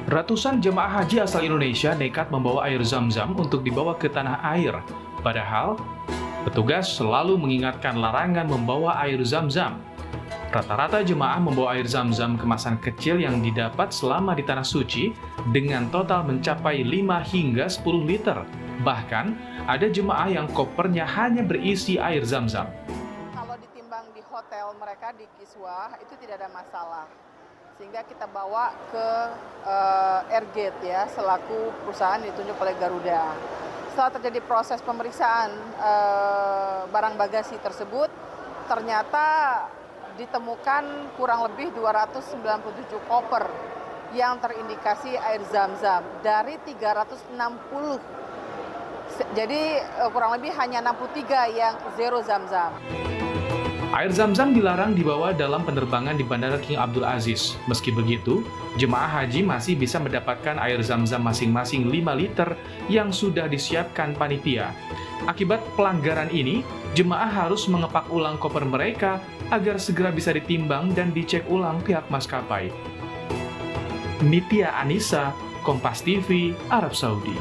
Ratusan jemaah haji asal Indonesia nekat membawa air Zam-Zam untuk dibawa ke tanah air. Padahal, petugas selalu mengingatkan larangan membawa air Zam-Zam. Rata-rata jemaah membawa air Zam-Zam kemasan kecil yang didapat selama di Tanah Suci dengan total mencapai 5 hingga 10 liter. Bahkan, ada jemaah yang kopernya hanya berisi air Zam-Zam. Kalau ditimbang di hotel mereka di Kiswah, itu tidak ada masalah. Sehingga kita bawa ke Airgate ya, selaku perusahaan ditunjuk oleh Garuda. Setelah terjadi proses pemeriksaan barang bagasi tersebut, ternyata ditemukan kurang lebih 297 koper yang terindikasi air Zam-Zam dari 360. Jadi kurang lebih hanya 63 yang zero Zam-Zam. Air Zam-Zam dilarang dibawa dalam penerbangan di Bandara King Abdul Aziz. Meski begitu, jemaah haji masih bisa mendapatkan air Zam-Zam masing-masing 5 liter yang sudah disiapkan panitia. Akibat pelanggaran ini, jemaah harus mengepak ulang koper mereka agar segera bisa ditimbang dan dicek ulang pihak maskapai. Nitya Anissa, Kompas TV, Arab Saudi.